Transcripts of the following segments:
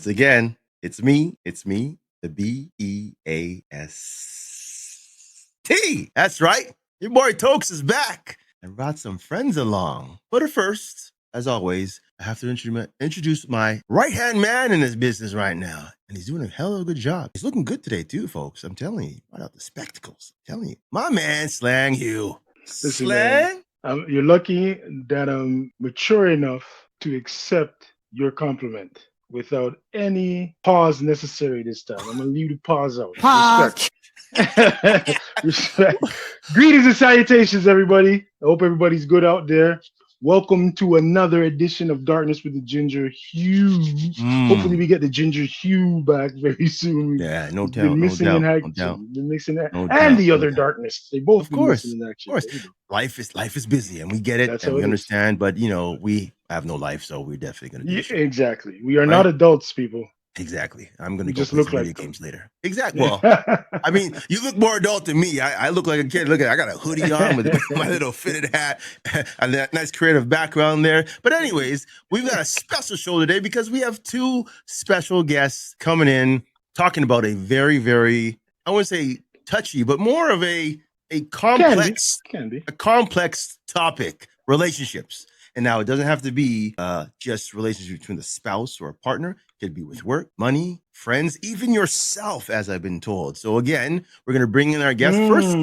Once again, it's me, the BEAST. That's right. Your boy Toks is back and brought some friends along. But first, as always, I have to introduce my right-hand man in this business right now. And he's doing a hell of a good job. He's looking good today too, folks. I'm telling you. Right out the spectacles. I'm telling you. My man, Slang Hugh. Listen, Slang? Man, you're lucky that I'm mature enough to accept your compliment without any pause necessary this time. I'm going to leave the pause out. Respect. Respect. Greetings and salutations, everybody. I hope everybody's good out there. Welcome to another edition of Darkness with the Ginger Hue. Hopefully we get the Ginger Hue back very soon. Yeah, no doubt. Been missing in action. Been missing and the other darkness. They both been missing in action. Of course. Life is busy and we get it. That's and we understand, but we have no life, so we're definitely gonna do it. Exactly. We are not adults, people. Exactly. I'm gonna just play look some like video games later. Exactly. Well, I mean, you look more adult than me. I look like a kid. Look at, I got a hoodie on with my little fitted hat and that nice creative background there. But anyways, we've got a special show today because we have two special guests coming in talking about a very, very, I wouldn't say touchy, but more of a complex, a complex topic: relationships. And now it doesn't have to be just relationships between the spouse or a partner. It could be with work, money, friends, even yourself, as I've been told. So again, we're going to bring in our guest first.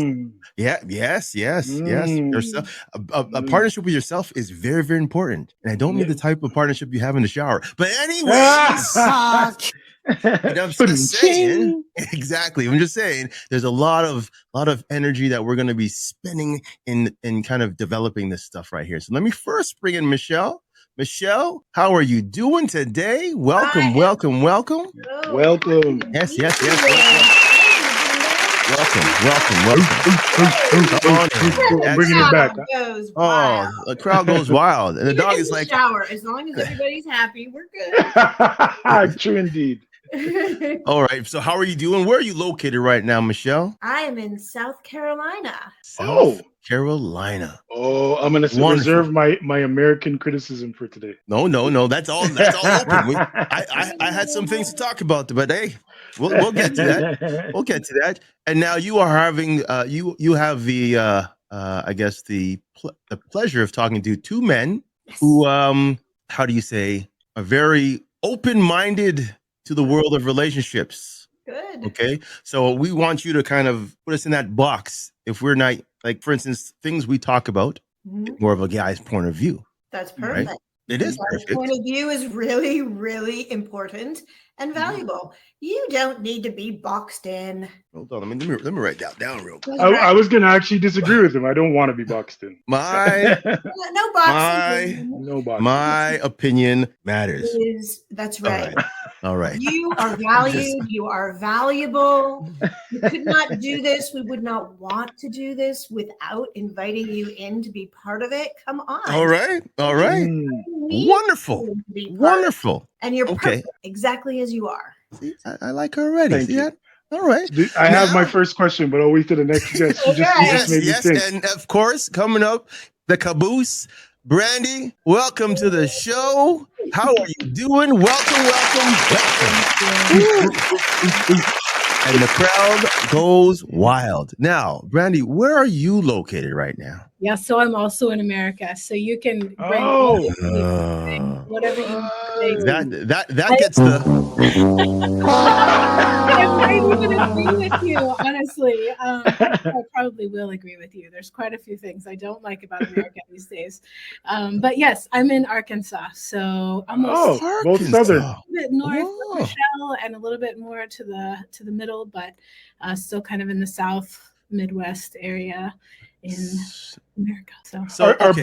Yes. Yourself. A partnership with yourself is very, very important. And I don't mean the type of partnership you have in the shower. But anyways... I'm just saying, exactly. I'm just saying there's a lot of energy that we're going to be spending in kind of developing this stuff right here. So let me first bring in Michelle. Michelle, how are you doing today? Welcome. Welcome. Yes. Welcome. I'm bringing it back. The crowd goes wild. And the dog is like... shower. As long as everybody's happy, we're good. True indeed. All right. So how are you doing? Where are you located right now, Michelle? I am in South Carolina. Carolina. Oh, I'm going to reserve my American criticism for today. No. That's all open. I had some things to talk about, but hey, we'll get to that. And now you are having you have the I guess the pleasure of talking to two men who how do you say, are very open-minded to the world of relationships. Good. Okay. So we want you to kind of put us in that box. If we're not, like, for instance, things we talk about, more of a guy's point of view. That's perfect. Right? It is perfect. Point of view is really, really important and valuable. You don't need to be boxed in. Hold on. Let me write that down real quick. I was going to actually disagree with him. I don't want to be boxed in. No boxing. My opinion matters. That's right. All right. You are valued. You are valuable. We could not do this. We would not want to do this without inviting you in to be part of it. Come on. All right. Wonderful. And you're perfect, exactly as you are. See, I like her already. Thank you. All right. I have my first question, but I'll wait till the next guest. Yes. And of course, coming up, the caboose, Brandi, welcome to the show. How are you doing? Welcome. And the crowd goes wild. Now, Brandi, where are you located right now? Yeah, so I'm also in America. So you can bring whatever you say. That gets the... I might even agree with you, honestly. I probably will agree with you. There's quite a few things I don't like about America these days. But yes, I'm in Arkansas. So almost both southern. A bit north of Michelle and a little bit more to the middle, but still kind of in the South, Midwest area in America. So are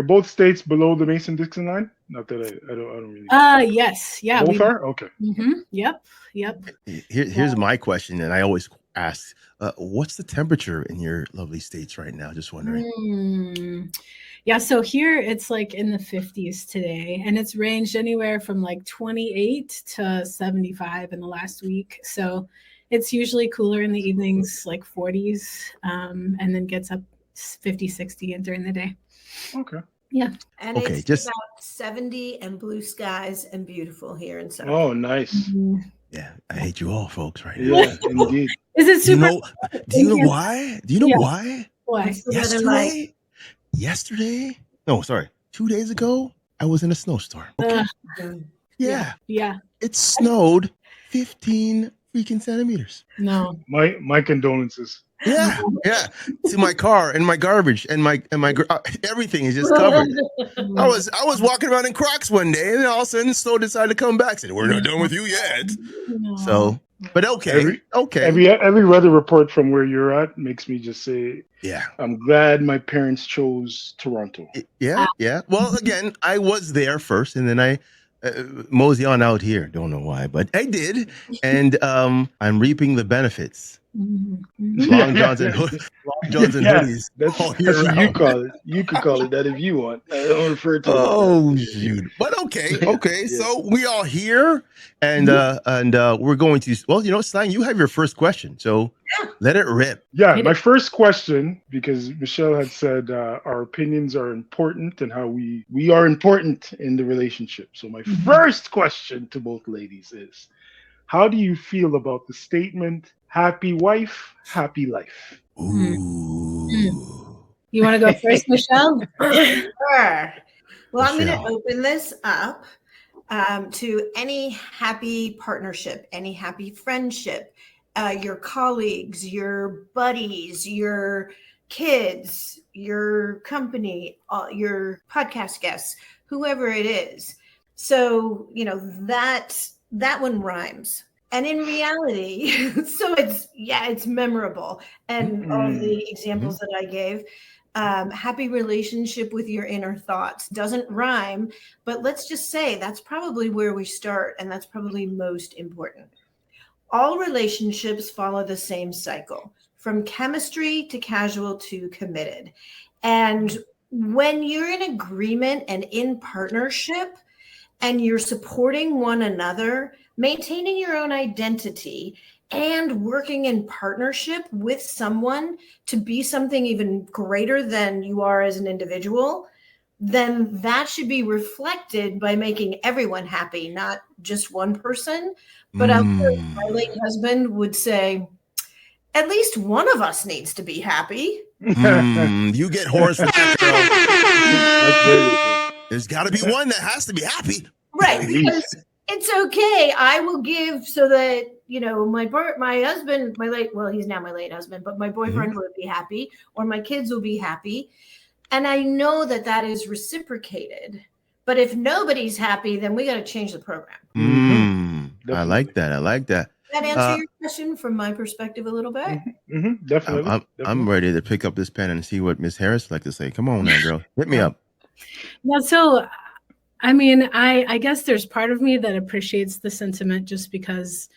both states below the Mason-Dixon line? Not that I don't really. Yes, yeah. Both are? Okay. Yep. Here's my question, and I always ask, what's the temperature in your lovely states right now? Just wondering. Yeah, so here it's like in the 50s today, and it's ranged anywhere from like 28 to 75 in the last week. So it's usually cooler in the evenings, like 40s, and then gets up 50, 60 during the day. Okay. Yeah. And Okay, it's just- about 70 and blue skies and beautiful here in South. Oh, nice. Yeah, I hate you all, folks, right now. Yeah, indeed. Is it Do you super? know? Do you know why? Do you know Yeah. why? Why? What's the weather like? Yesterday? No, sorry. 2 days ago, I was in a snowstorm. Okay. Yeah. Yeah. It snowed 15 freaking centimeters. No. My condolences. Yeah, yeah. To my car and my garbage and my everything is just covered. I was walking around in Crocs one day, and then all of a sudden, snow decided to come back. Said, "We're not done with you yet." No. So, but okay, okay. Every weather report from where you're at makes me just say, Yeah, I'm glad my parents chose Toronto. yeah, yeah. Well, again, I was there first, and then I mosey on out here. Don't know why, but I did, and I'm reaping the benefits. Long johns and hoodies. That's all year what you round. call it. You could call it that if you want. I don't refer to it. Oh shoot! But okay. Yeah. So we all here, and we're going to. Well, Slang, you have your first question, so let it rip. Yeah, my first question, because Michelle had said our opinions are important and how we are important in the relationship. So my first question to both ladies is, how do you feel about the statement, happy wife, happy life? Ooh. You want to go first, Michelle? Sure. Well, I'm going to Michelle. open this up to any happy partnership, any happy friendship, your colleagues, your buddies, your kids, your company, your podcast guests, whoever it is. So, that one rhymes. And in reality, so it's memorable. And all of the examples that I gave, happy relationship with your inner thoughts doesn't rhyme, but let's just say that's probably where we start. And that's probably most important. All relationships follow the same cycle, from chemistry to casual to committed. And when you're in agreement and in partnership, and you're supporting one another, maintaining your own identity, and working in partnership with someone to be something even greater than you are as an individual, then that should be reflected by making everyone happy, not just one person. But I'm sure my late husband would say, at least one of us needs to be happy. You get horns for that, girl. That's very true. There's got to be one that has to be happy. Right, because it's okay. I will give so that, my husband, he's now my late husband, but my boyfriend would be happy, or my kids will be happy. And I know that is reciprocated. But if nobody's happy, then we got to change the program. I like that. That answer your question from my perspective a little bit? Definitely. I'm ready to pick up this pen and see what Miss Harris would like to say. Come on now, girl. Hit me up. Yeah, so I mean, I guess there's part of me that appreciates the sentiment just because,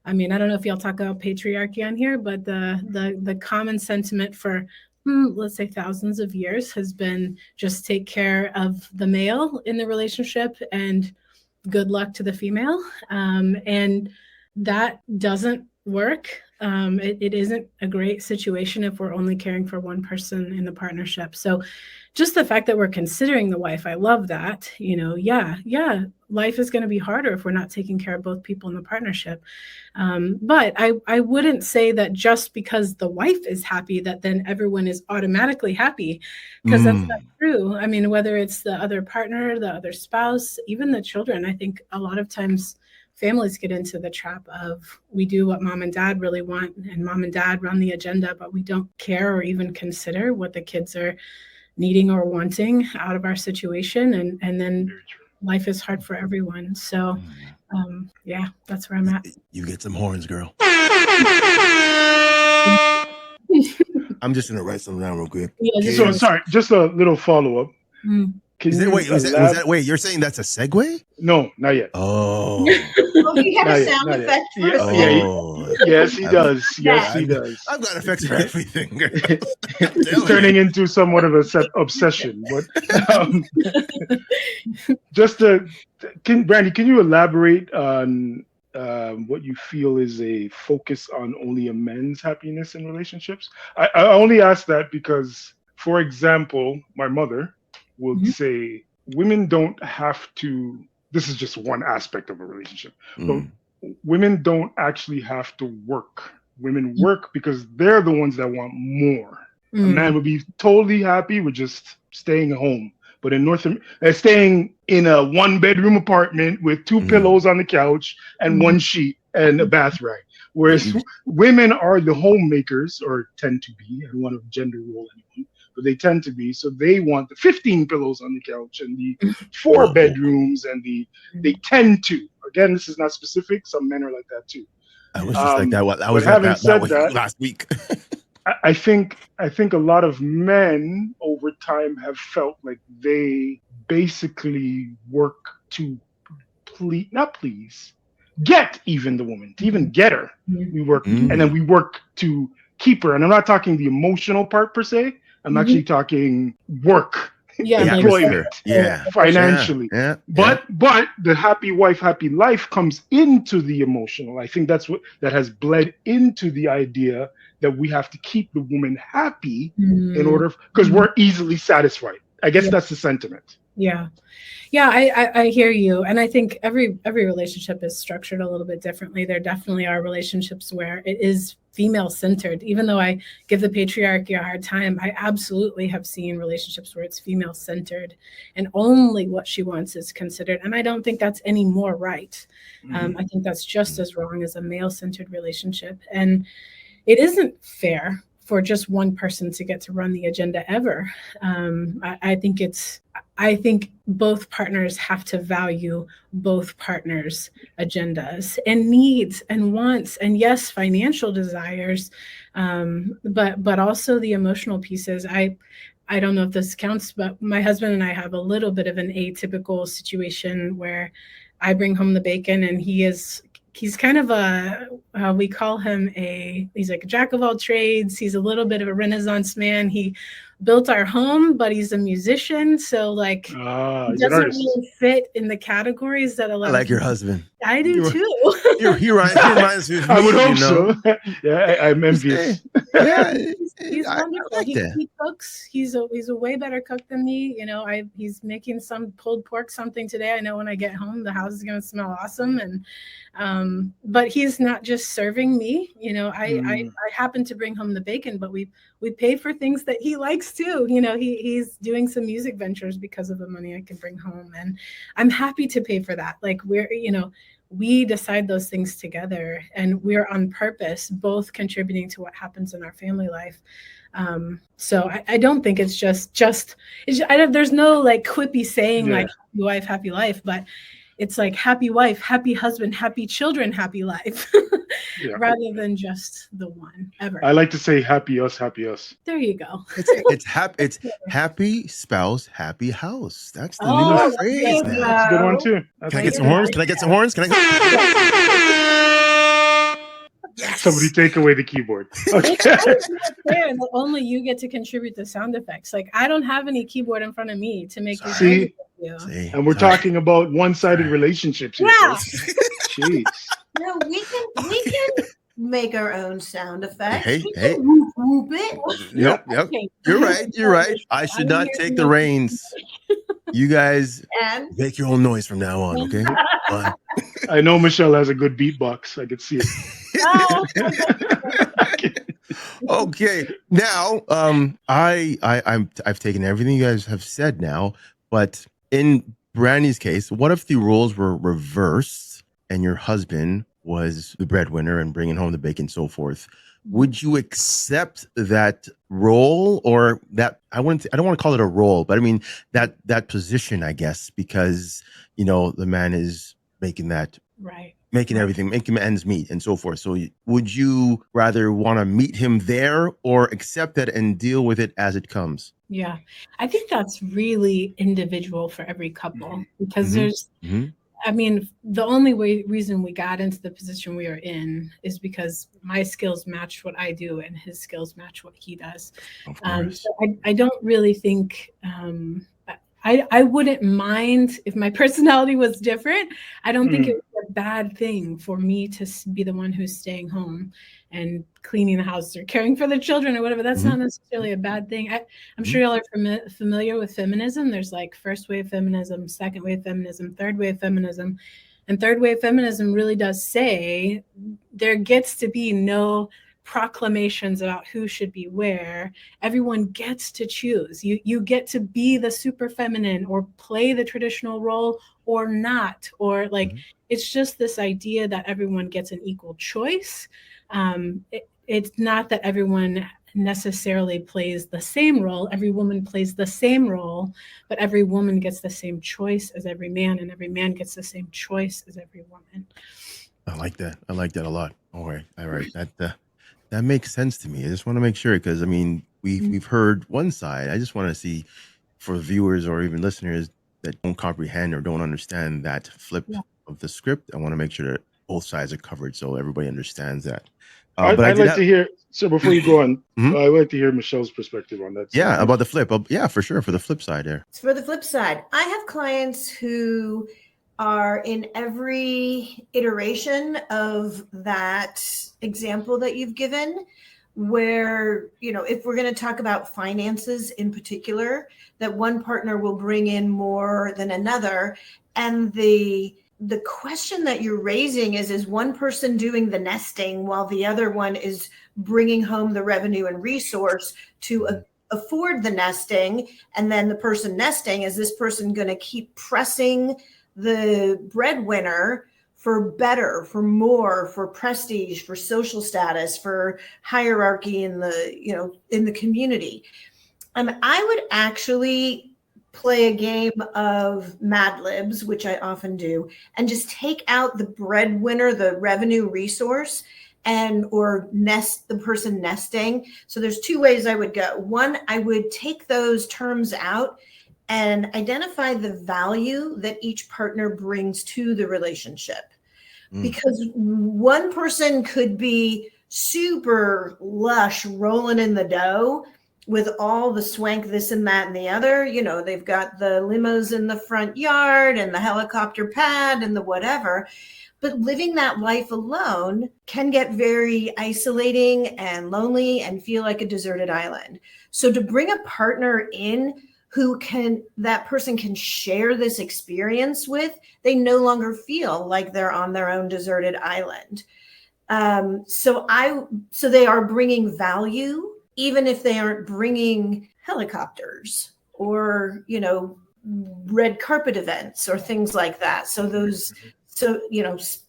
I don't know if y'all talk about patriarchy on here, but the common sentiment for, let's say, thousands of years has been just take care of the male in the relationship and good luck to the female. And that doesn't work. It isn't a great situation if we're only caring for one person in the partnership. So just the fact that we're considering the wife, I love that. Life is going to be harder if we're not taking care of both people in the partnership. But I wouldn't say that just because the wife is happy that then everyone is automatically happy, because that's not true. Whether it's the other partner, the other spouse, even the children, I think a lot of times families get into the trap of we do what mom and dad really want, and mom and dad run the agenda, but we don't care or even consider what the kids are needing or wanting out of our situation. And then life is hard for everyone. So that's where I'm at. You get some horns, girl. I'm just going to write something down real quick. Yeah, So sorry, just a little follow-up. Wait, you're saying that's a segue? No, not yet. Oh. Well, he had a sound effect for us. Yes, he does. Yes, he does. I've got effects for everything. It's turning into somewhat of an obsession. But Brandi, can you elaborate on what you feel is a focus on only a men's happiness in relationships? I only ask that because, for example, my mother, will say women don't have to, this is just one aspect of a relationship, but women don't actually have to work. Women work because they're the ones that want more. A man would be totally happy with just staying home. But in staying in a 1-bedroom apartment with 2 pillows on the couch and 1 sheet and a bath rag. Whereas women are the homemakers, or tend to be. I don't want to gender role anyone, but they tend to be. So they want the 15 pillows on the couch and the 4 bedrooms, and they tend to. Again, this is not specific. Some men are like that too. I was just like that. I was having like said that last week. I think a lot of men over time have felt like they basically work to get even the woman, to even get her. We work, and then we work to keep her. And I'm not talking the emotional part per se. I'm actually talking work. Employment, financially. But the happy wife, happy life comes into the emotional. I think that's what that has bled into the idea that we have to keep the woman happy in order, because we're easily satisfied. I guess that's the sentiment. I hear you, and I think every relationship is structured a little bit differently. There definitely are relationships where it is female centered. Even though I give the patriarchy a hard time, I absolutely have seen relationships where it's female centered and only what she wants is considered. And I don't think that's any more right. I think that's just as wrong as a male centered relationship. And it isn't fair for just one person to get to run the agenda ever. I think both partners have to value both partners' agendas and needs and wants, and yes, financial desires, but also the emotional pieces. I don't know if this counts, but my husband and I have a little bit of an atypical situation where I bring home the bacon and he's kind of we call him he's like a jack of all trades. He's a little bit of a Renaissance man. He built our home, but he's a musician. So like, he doesn't really fit in the categories that a lot I like your husband. I do too. He reminds me of me. I would hope so. Yeah, I'm envious. He's wonderful. Like he cooks. He's a way better cook than me. You know, he's making some pulled pork something today. I know when I get home, the house is going to smell awesome. And but he's not just serving me. You know, I happen to bring home the bacon, but we pay for things that he likes too. You know, he's doing some music ventures because of the money I can bring home, and I'm happy to pay for that. Like we decide those things together, and we're on purpose, both contributing to what happens in our family life. So I don't think it's there's no like quippy saying like happy wife, happy life, but it's like happy wife, happy husband, happy children, happy life, rather than just the one ever. I like to say happy us, happy us. There you go. It's happy spouse, happy house. That's the new phrase. That's a good one too. Can I get some horns? Can I get some horns? Can I? Yes. Somebody take away the keyboard. Okay. It's fair that only you get to contribute the sound effects. Like I don't have any keyboard in front of me to make See, and we're talking about one-sided relationships here. Yeah. Jeez. No, we can make our own sound effects. Hey. Whoop it. Yep. Okay. You're right. I should not take the reins. You guys make your own noise from now on, okay? I know Michelle has a good beatbox. I could see it. Okay. Now, I've taken everything you guys have said now, but in Brandi's case, what if the roles were reversed and your husband was the breadwinner and bringing home the bacon and so forth? Would you accept that role, or that I don't want to call it a role, but I mean that position, I guess, because the man is making that right, making everything, making ends meet and so forth. So would you rather want to meet him there or accept that and deal with it as it comes? Yeah, I think that's really individual for every couple, because there's I mean, the only reason we got into the position we are in is because my skills match what I do and his skills match what he does. So I don't really think, I wouldn't mind if my personality was different. I don't think it would be a bad thing for me to be the one who's staying home and cleaning the house or caring for the children or whatever. That's not necessarily a bad thing. I'm sure y'all are familiar with feminism. There's like first wave feminism, second wave feminism, third wave feminism. And third wave feminism really does say there gets to be no proclamations about who should be where. Everyone gets to choose. You get to be the super feminine or play the traditional role or not, or like it's just this idea that everyone gets an equal choice. It's not that everyone necessarily plays the same role. Every woman plays the same role, but every woman gets the same choice as every man, and every man gets the same choice as every woman. I like that. I like that a lot. All right. That makes sense to me. I just want to make sure, because I mean, we've heard one side. I just want to see, for viewers or even listeners that don't comprehend or don't understand that flip of the script, I want to make sure that both sides are covered so everybody understands that. I'd like to hear, so before you go on, I'd like to hear Michelle's perspective on that. Yeah, about the flip. Yeah, for sure. For the flip side there. For the flip side, I have clients who are in every iteration of that example that you've given, where, you know, if we're going to talk about finances in particular, that one partner will bring in more than another. And the question that you're raising is one person doing the nesting while the other one is bringing home the revenue and resource to afford the nesting? And then the person nesting, is this person going to keep pressing the breadwinner for better, for more, for prestige, for social status, for hierarchy in the community? I would actually play a game of Mad Libs, which I often do, and just take out the breadwinner, the revenue resource, or nest the person nesting. So there's two ways I would go. One, I would take those terms out and identify the value that each partner brings to the relationship. Because one person could be super lush, rolling in the dough with all the swank, this and that and the other. You know, they've got the limos in the front yard and the helicopter pad and the whatever. But living that life alone can get very isolating and lonely and feel like a deserted island. So to bring a partner in that person can share this experience with, they no longer feel like they're on their own deserted island. So they are bringing value, even if they aren't bringing helicopters or, you know, red carpet events or things like that. So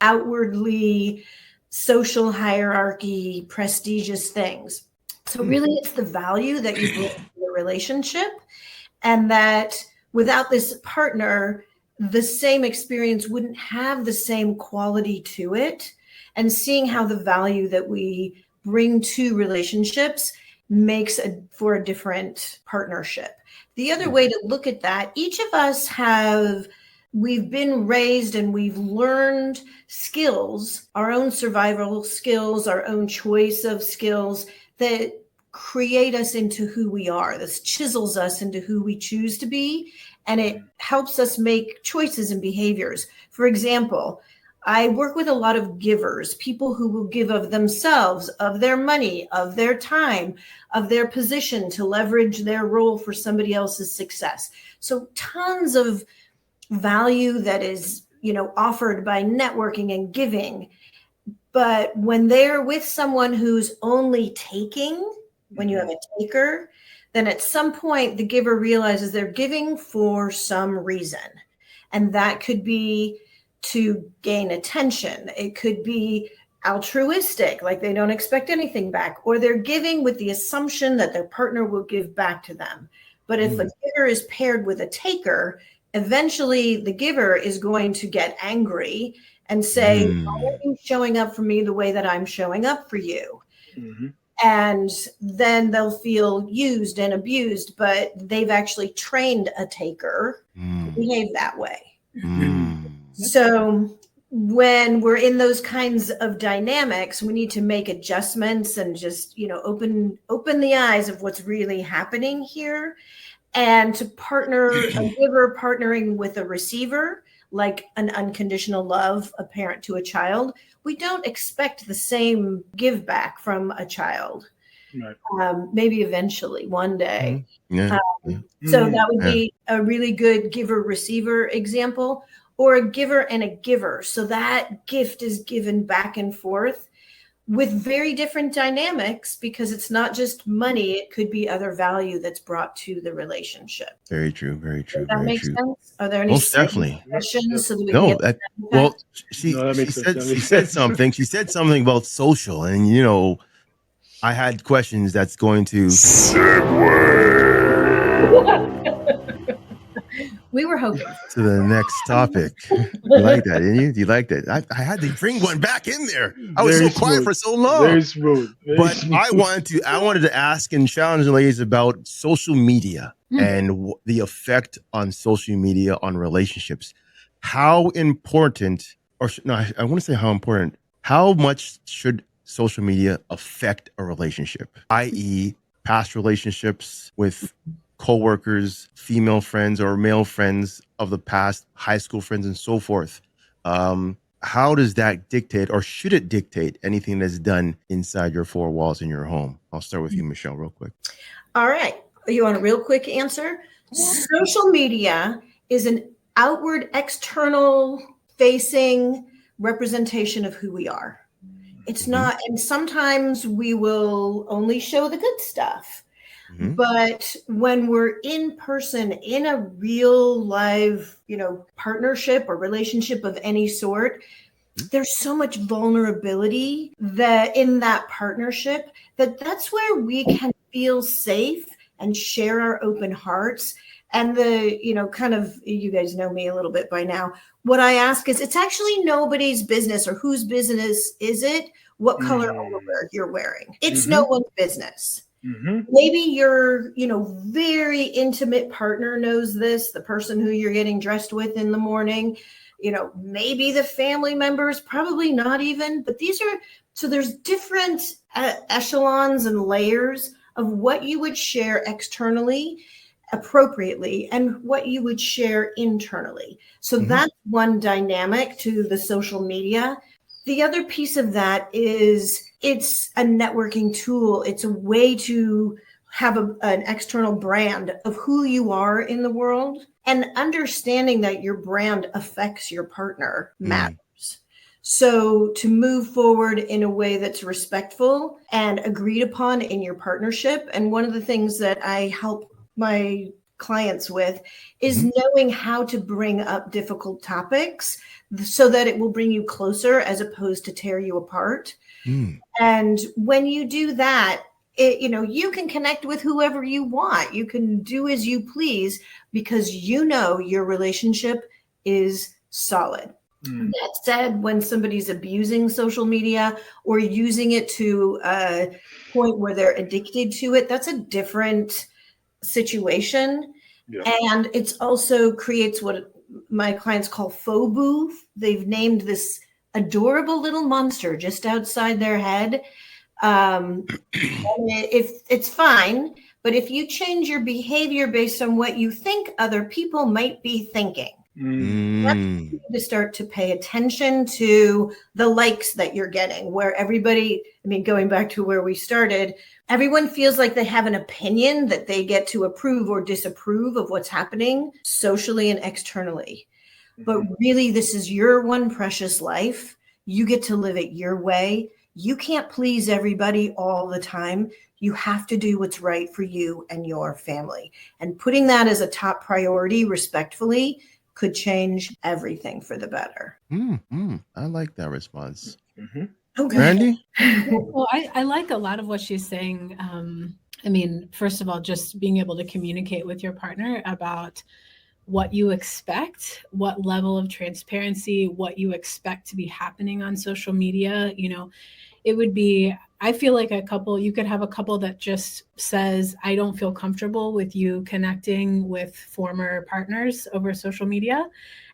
outwardly social hierarchy, prestigious things. So really it's the value that you bring to the relationship. And that without this partner, the same experience wouldn't have the same quality to it. And seeing how the value that we bring to relationships makes for a different partnership. The other way to look at that, each of us we've been raised and we've learned skills, our own survival skills, our own choice of skills that create us into who we are. This chisels us into who we choose to be, and it helps us make choices and behaviors. For example, I work with a lot of givers, people who will give of themselves, of their money, of their time, of their position to leverage their role for somebody else's success. So tons of value that is, you know, offered by networking and giving. But when they're with someone who's only taking, when you have a taker, then at some point the giver realizes they're giving for some reason. And that could be to gain attention. It could be altruistic, like they don't expect anything back, or they're giving with the assumption that their partner will give back to them. But if a giver is paired with a taker, eventually the giver is going to get angry and say, why are you showing up for me the way that I'm showing up for you? And then they'll feel used and abused, but they've actually trained a taker to behave that way. So when we're in those kinds of dynamics, we need to make adjustments and just, you know, open the eyes of what's really happening here. And to partner, a giver partnering with a receiver, like an unconditional love, a parent to a child, we don't expect the same give back from a child. Right. Maybe eventually, one day. Yeah. So that would be a really good giver-receiver example, or a giver and a giver. So that gift is given back and forth with very different dynamics, because it's not just money. It could be other value that's brought to the relationship. Very true. Very true. Does that Very make true. sense? Are there any Most definitely questions? So that we No, can well, that she said something. She said something about social, and I had questions that's going to we were hoping to the next topic. You like that, didn't you? Do you like that? I had to bring one back in there. I was so quiet for so long. Very smooth. But I wanted to ask and challenge the ladies about social media and the effect on social media on relationships. How important, I want to say how important, how much should social media affect a relationship, i.e. past relationships with coworkers, female friends or male friends of the past, high school friends and so forth. How does that dictate, or should it dictate, anything that's done inside your four walls in your home? I'll start with you, Michelle, real quick. All right. You want a real quick answer? Social media is an outward, external facing representation of who we are. It's not, and sometimes we will only show the good stuff. But when we're in person in a real live, partnership or relationship of any sort, there's so much vulnerability that in that partnership that's where we can feel safe and share our open hearts. And you guys know me a little bit by now. What I ask is, it's actually nobody's business, or whose business is it what color underwear you're wearing. It's no one's business. Maybe your, very intimate partner knows this, the person who you're getting dressed with in the morning, maybe the family members, probably not even, but there's different echelons and layers of what you would share externally appropriately and what you would share internally. So that's one dynamic to the social media. The other piece of that is it's a networking tool. It's a way to have an external brand of who you are in the world, and understanding that your brand affects your partner matters. So to move forward in a way that's respectful and agreed upon in your partnership. And one of the things that I help my clients with is knowing how to bring up difficult topics so that it will bring you closer as opposed to tear you apart. And when you do that, you can connect with whoever you want. You can do as you please because your relationship is solid. That said, when somebody's abusing social media or using it to a point where they're addicted to it, that's a different situation. And it's also creates what my clients call FOBU. They've named this adorable little monster just outside their head. If it's fine, but if you change your behavior based on what you think other people might be thinking, that's to start to pay attention to the likes that you're getting, where everybody, going back to where we started, everyone feels like they have an opinion that they get to approve or disapprove of what's happening socially and externally. But really, this is your one precious life. You get to live it your way. You can't please everybody all the time. You have to do what's right for you and your family. And putting that as a top priority respectfully could change everything for the better. I like that response. Okay. Brandi? Well, I like a lot of what she's saying. First of all, just being able to communicate with your partner about what you expect, what level of transparency, what you expect to be happening on social media. It would be I feel like you could have a couple that just says, I don't feel comfortable with you connecting with former partners over social media.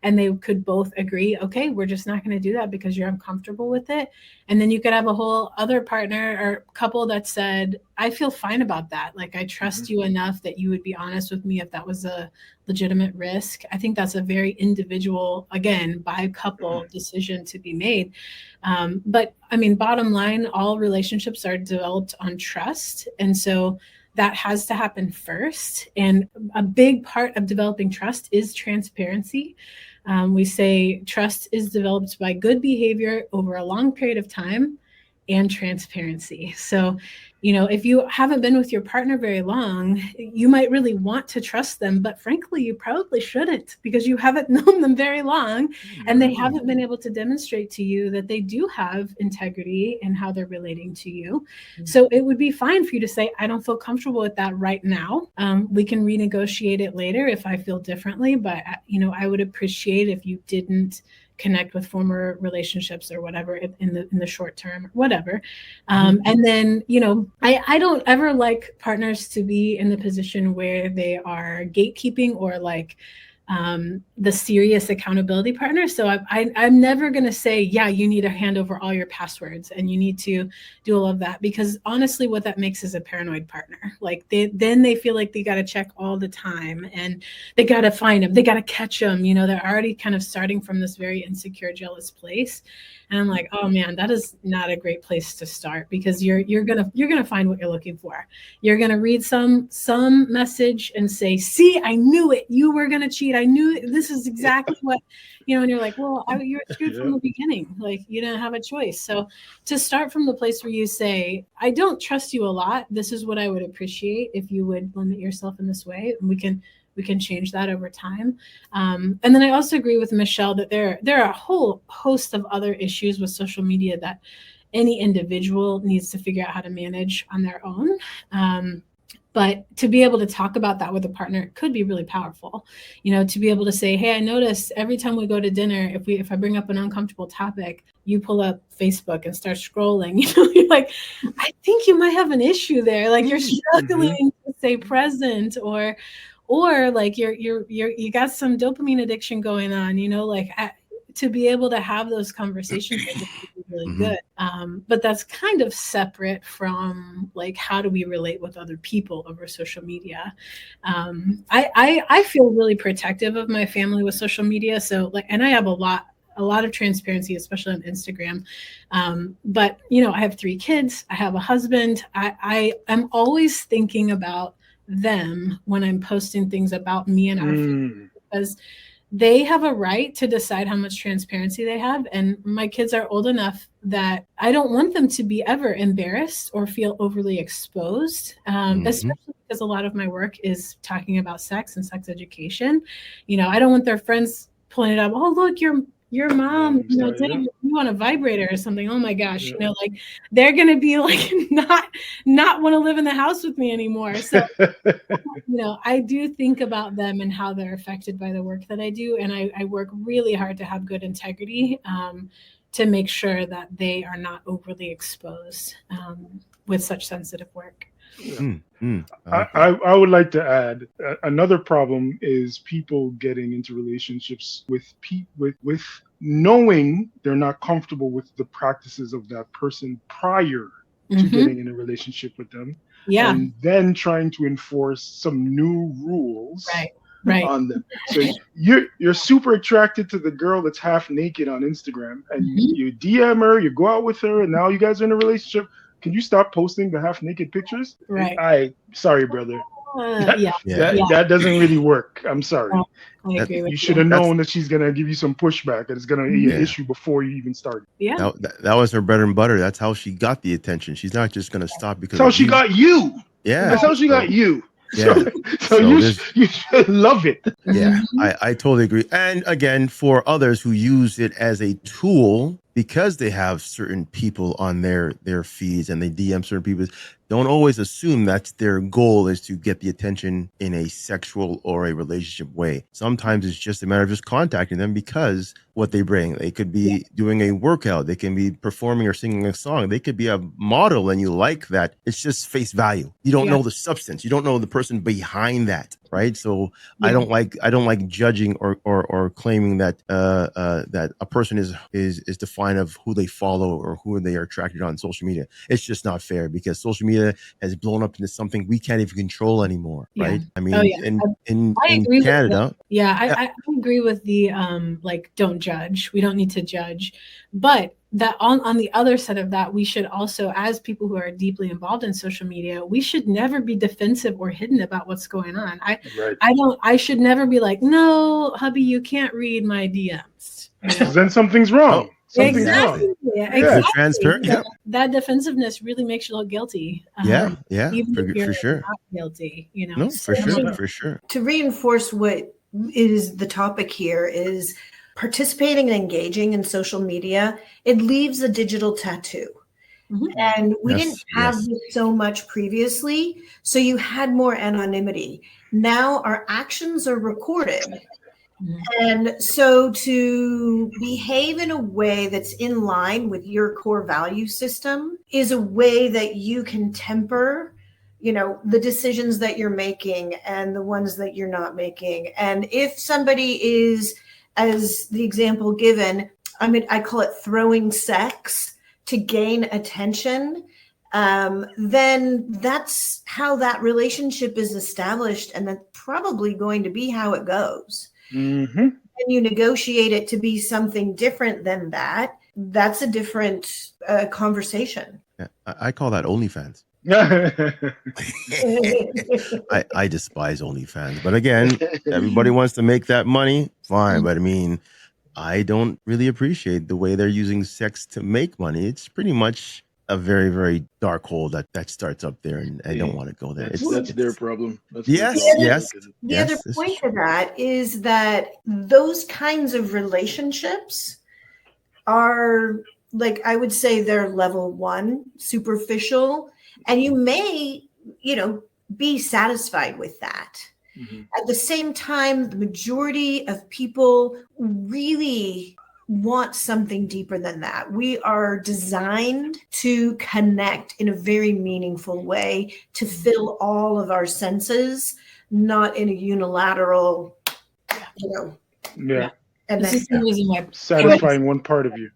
And they could both agree, okay, we're just not going to do that because you're uncomfortable with it. And then you could have a whole other partner or couple that said, I feel fine about that. Like, I trust you enough that you would be honest with me if that was a legitimate risk. I think that's a very individual, again, by couple decision to be made. But I mean, bottom line, all relationships are developed on trust. And so that has to happen first. And a big part of developing trust is transparency. We say trust is developed by good behavior over a long period of time and transparency. So, you know, if you haven't been with your partner very long, you might really want to trust them, but frankly, you probably shouldn't because you haven't known them very long and they haven't been able to demonstrate to you that they do have integrity in how they're relating to you. So it would be fine for you to say, I don't feel comfortable with that right now. We can renegotiate it later if I feel differently, but you know, I would appreciate if you didn't connect with former relationships or whatever in the short term, whatever. And then, you know, I don't ever like partners to be in the position where they are gatekeeping or like the serious accountability partner. So I'm never going to say, yeah, you need to hand over all your passwords and you need to do all of that, because honestly, what that makes is a paranoid partner. Like then they feel like they got to check all the time and they got to find them. They got to catch them. You know, they're already kind of starting from this very insecure, jealous place. And I'm like, oh man, that is not a great place to start, because you're gonna find what you're looking for. You're gonna read some message and say, see, I knew it. You were gonna cheat. I knew it. This is exactly what, you know. And you're like, well, you were screwed from the beginning. Like, you didn't have a choice. So to start from the place where you say, I don't trust you a lot. This is what I would appreciate if you would limit yourself in this way, and we can change that over time. And then I also agree with Michelle that there are a whole host of other issues with social media that any individual needs to figure out how to manage on their own. But to be able to talk about that with a partner could be really powerful. You know, to be able to say, hey, I notice every time we go to dinner, if I bring up an uncomfortable topic, you pull up Facebook and start scrolling. You know, you're like, I think you might have an issue there. Like, you're struggling to stay present, or like you got some dopamine addiction going on, you know, like to be able to have those conversations is really good. But that's kind of separate from like, how do we relate with other people over social media? I feel really protective of my family with social media. So like, and I have a lot of transparency, especially on Instagram. But you know, I have 3 kids, I have a husband. I'm always thinking about them when I'm posting things about me and our family, because they have a right to decide how much transparency they have. And my kids are old enough that I don't want them to be ever embarrassed or feel overly exposed, especially because a lot of my work is talking about sex and sex education. You know, I don't want their friends pulling it up. Oh, look, your mom, you know, you want a vibrator or something. Oh my gosh, you know, like they're gonna be like not want to live in the house with me anymore. So you know, I do think about them and how they're affected by the work that I do, and I work really hard to have good integrity to make sure that they are not overly exposed with such sensitive work. I would like to add another problem is people getting into relationships with knowing they're not comfortable with the practices of that person prior to getting in a relationship with them, and then trying to enforce some new rules on them. So you're super attracted to the girl that's half naked on Instagram, and you DM her, you go out with her, and now you guys are in a relationship. Can you stop posting the half naked pictures? Sorry, brother. That doesn't really work. I'm sorry. I agree with you should have known that she's gonna give you some pushback, and it's gonna be an issue before you even started. Yeah, that was her bread and butter. That's how she got the attention. She's not just gonna stop because that's how she got you. Yeah, that's how she got you. Yeah. So you should love it. Yeah, I totally agree. And again, for others who use it as a tool because they have certain people on their feeds and they DM certain people, don't always assume that their goal is to get the attention in a sexual or a relationship way. Sometimes it's just a matter of just contacting them because what they bring. They could be doing a workout. They can be performing or singing a song. They could be a model and you like that. It's just face value. You don't know the substance. You don't know the person behind that, right? So I don't like judging or claiming that that a person is defined of who they follow or who they are attracted on social media. It's just not fair because social media has blown up into something we can't even control anymore, right? I mean, in Canada. I agree with the like, don't judge. We don't need to judge. But that on the other side of that, we should also, as people who are deeply involved in social media, we should never be defensive or hidden about what's going on. I should never be like, no, hubby, you can't read my DMs. Then something's wrong. Exactly. Transparent. Yeah. That defensiveness really makes you look guilty. Even for sure. Not guilty, No, for sure. To reinforce what is the topic here is participating and engaging in social media. It leaves a digital tattoo. And we didn't have this so much previously, so you had more anonymity. Now our actions are recorded. And so to behave in a way that's in line with your core value system is a way that you can temper, the decisions that you're making and the ones that you're not making. And if somebody is, as the example given, I call it throwing sex to gain attention, then that's how that relationship is established. And that's probably going to be how it goes. And you negotiate it to be something different than that. That's a different conversation. Yeah, I call that OnlyFans. I despise OnlyFans, but again, everybody wants to make that money. Fine, but I mean, I don't really appreciate the way they're using sex to make money. It's pretty much a very, very dark hole that starts up there, and I don't want to go there. That's their problem. The other point to that is that those kinds of relationships are, like, I would say they're level 1, superficial, and you may, be satisfied with that. At the same time, the majority of people really want something deeper than that. We are designed to connect in a very meaningful way, to fill all of our senses, not in a unilateral, and then satisfying one part of you.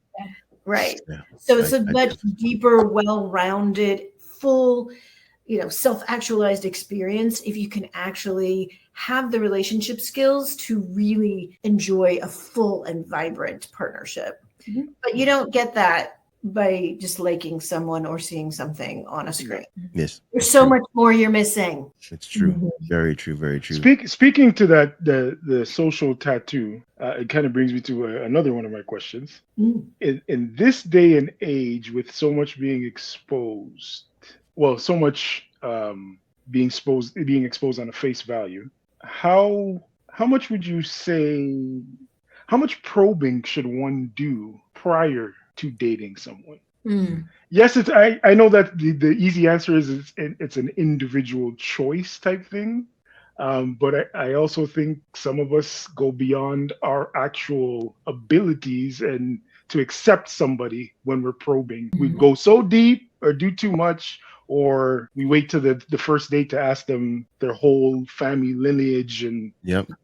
Right. So it's a much deeper, well-rounded, full, self-actualized experience if you can actually have the relationship skills to really enjoy a full and vibrant partnership. But you don't get that by just liking someone or seeing something on a screen. Yes. There's so much more you're missing. It's true. Very true. Very true. Speaking to that, the social tattoo, it kind of brings me to another one of my questions. In this day and age, with so much being exposed, so much being exposed on a face value, how much would you say, how much probing should one do prior to dating someone? Yes, I know that the easy answer is it's an individual choice type thing, but I also think some of us go beyond our actual abilities and to accept somebody when we're probing. We go so deep or do too much, or we wait to the first date to ask them their whole family lineage and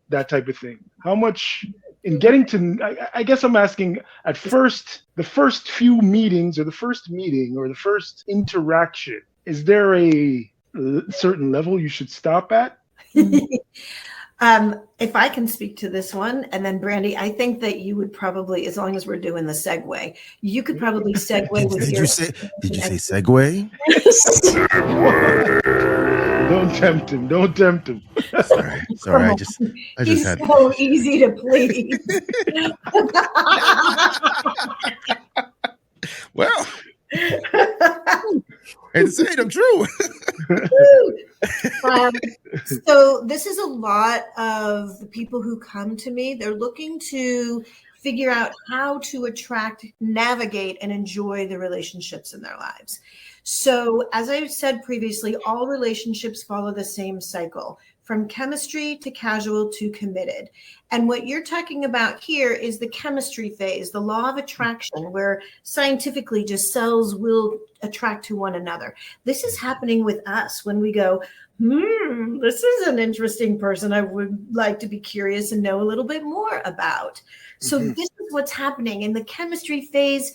that type of thing. How much in getting to, I guess I'm asking at first, the first few meetings or the first meeting or the first interaction, is there a certain level you should stop at? If I can speak to this one, and then Brandi, I think that you would probably, as long as we're doing the segue, you could probably segue with Did you say segue? Don't tempt him. Sorry. I just He's had so easy to please. Well, and to say it, I'm true. So this is a lot of the people who come to me. They're looking to figure out how to attract, navigate, and enjoy the relationships in their lives. So as I said previously, all relationships follow the same cycle, from chemistry to casual to committed. And what you're talking about here is the chemistry phase, the law of attraction, where scientifically just cells will attract to one another. This is happening with us when we go, this is an interesting person I would like to be curious and know a little bit more about. So this is what's happening in the chemistry phase.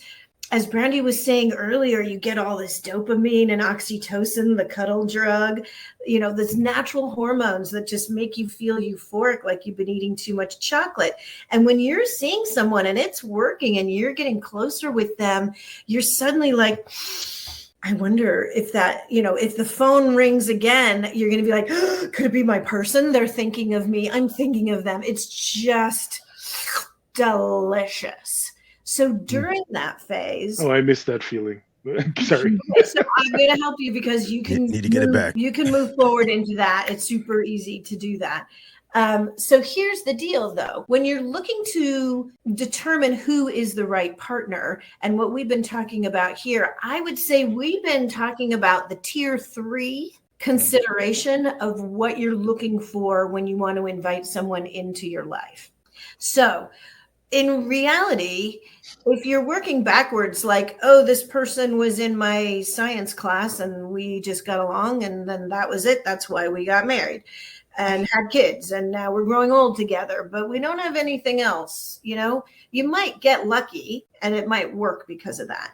As Brandi was saying earlier, you get all this dopamine and oxytocin, the cuddle drug, you know, this natural hormones that just make you feel euphoric, like you've been eating too much chocolate. And when you're seeing someone and it's working and you're getting closer with them, you're suddenly like, I wonder if that, you know, if the phone rings again, you're going to be like, could it be my person? They're thinking of me. I'm thinking of them. It's just delicious. So during that phase, I missed that feeling. Sorry. So I'm going to help you because you can need to get it back. You can move forward into that. It's super easy to do that. So here's the deal, though. When you're looking to determine who is the right partner and what we've been talking about here, I would say we've been talking about the tier 3 consideration of what you're looking for when you want to invite someone into your life. So in reality, if you're working backwards, like, oh, this person was in my science class and we just got along and then that was it. That's why we got married and had kids. And now we're growing old together, but we don't have anything else. You know, you might get lucky and it might work because of that.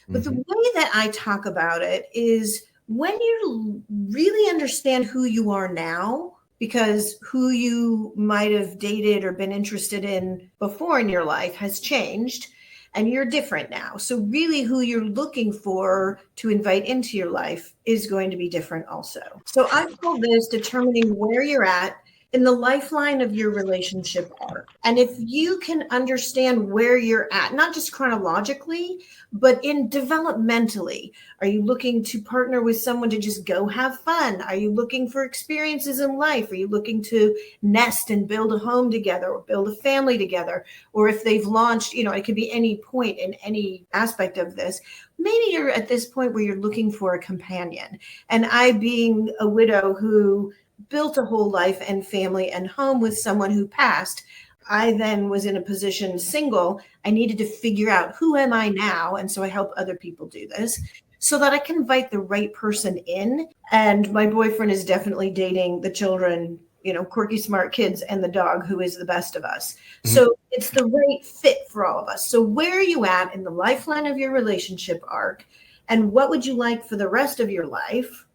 But the way that I talk about it is when you really understand who you are now, because who you might have dated or been interested in before in your life has changed and you're different now. So really who you're looking for to invite into your life is going to be different also. So I've called this determining where you're at in the lifeline of your relationship arc. And if you can understand where you're at, not just chronologically, but in developmentally, are you looking to partner with someone to just go have fun? Are you looking for experiences in life? Are you looking to nest and build a home together or build a family together? Or if they've launched, you know, it could be any point in any aspect of this. Maybe you're at this point where you're looking for a companion. And I, being a widow who built a whole life and family and home with someone who passed, I then was in a position single. I needed to figure out who am I now? And so I help other people do this so that I can invite the right person in. And my boyfriend is definitely dating the children, you know, quirky, smart kids and the dog who is the best of us. So it's the right fit for all of us. So where are you at in the lifeline of your relationship arc? And what would you like for the rest of your life?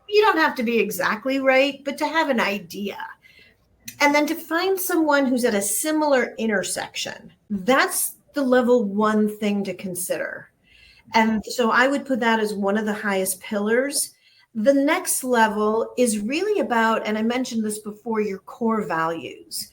You don't have to be exactly right, but to have an idea. And then to find someone who's at a similar intersection. That's the level 1 thing to consider. And so I would put that as one of the highest pillars. The next level is really about, and I mentioned this before, your core values.